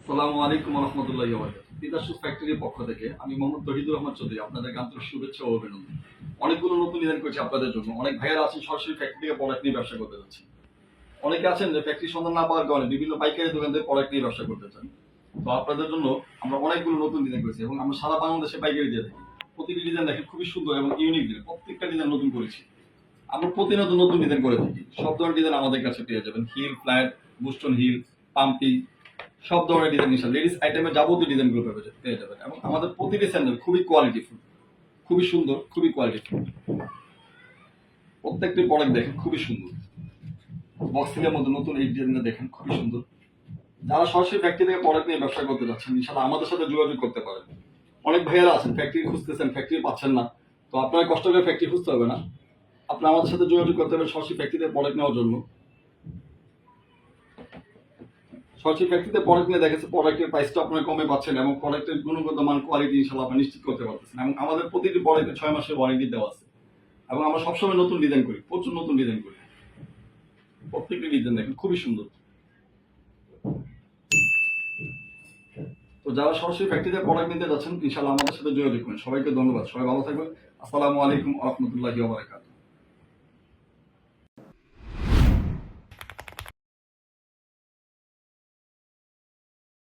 আসসালামু আলাইকুম ওয়া রাহমাতুল্লাহি ওয়া বারাকাতুহু। তিতাস ফ্যাক্টরির পক্ষ থেকে আমি মোহাম্মদ তৌহিদুর রহমান চৌধুরী আপনাদের আন্তরিক শুভেচ্ছা ও অভিনন্দন। অনেকগুলো নতুন ডিজাইন করেছি আপনাদের জন্য। অনেক ভাইয়ারা আছেন সরাসরি ফ্যাক্টরি থেকে প্রোডাক্ট নিয়ে ব্যবসা করতে যাচ্ছেন। অনেকে আছেন যে ফ্যাক্টরি সন্ধান না পাওয়ার কারণে বিভিন্ন পাইকারি দোকান থেকে প্রোডাক্ট নিয়ে ব্যবসা করতে চান। তো আপনাদের জন্য আমরা অনেকগুলো নতুন ডিজাইন করেছি এবং আমরা সারা বাংলাদেশে পাইকারি দিয়ে থাকি। প্রতিটি ডিজাইন দেখেন খুবই সুন্দর এবং ইউনিক ডিজাইন। প্রত্যেকটা ডিজাইন নতুন করেছি। আমরা প্রতিনিয়ত নতুন ডিজাইন করে থাকি। সব ধরনের ডিজাইন আমাদের কাছে পেয়ে যাবেন। হিল, ফ্ল্যাট, বুস্টন হিল, পাম্পি, সব ধরনের ডিজাইন ইনশাআল্লাহ লেডিস আইটেমের যাবতীয় ডিজাইনগুলো পেয়ে যাবেন এবং আমাদের প্রতিটি স্যান্ডেল খুবই কোয়ালিটিফুল, খুবই সুন্দর, খুবই কোয়ালিটিফুল। প্রত্যেকটি প্রোডাক্ট দেখেন খুবই সুন্দর। বক্সিলের মধ্যে নতুন এই ডিজাইনটা দেখেন খুবই সুন্দর। যারা সরাসরি ফ্যাক্টরি থেকে প্রোডাক্ট নিয়ে ব্যবসা করতে যাচ্ছেন ইনশাআল্লাহ আমাদের সাথে যোগাযোগ করতে পারেন। অনেক ভাইয়ারা আছেন ফ্যাক্টরি খুঁজতেছেন, ফ্যাক্টরি পাচ্ছেন না। তো আপনারা কষ্ট করে ফ্যাক্টরি খুঁজতে হবে না। আপনি আমাদের সাথে যোগাযোগ করতে পারেন সরাসরি ফ্যাক্টরি থেকে প্রোডাক্ট নেওয়ার জন্য। সরাসরি ফ্যাক্টরিতে প্রোডাক্ট নিয়ে দেখেছে প্রোডাক্টের প্রাইসটা আপনারা কমে পাচ্ছেন এবং প্রোডাক্টের গুণগত মান কোয়ালিটি ইনশাআল্লাহ আপনি নিশ্চিত করতে পারতেছেন এবং আমাদের প্রতিটি প্রোডাক্টে 6 মাসের ওয়ারেন্টি দেওয়া আছে এবং আমরা সবসময় নতুন ডিজাইন করি, প্রচুর নতুন ডিজাইন করি। প্রত্যেকটি ডিজাইন দেখেন খুবই সুন্দর। তো যারা সরাসরি ফ্যাক্টরিতে প্রোডাক্ট নিতে যাচ্ছেন ইনশাআল্লাহ আমাদের সাথে যোগাযোগ করুন। সবাইকে ধন্যবাদ। সবাই ভালো থাকবেন। আসসালামু আলাইকুম ওয়া রাহমাতুল্লাহি ওয়া বারাকাতুহু।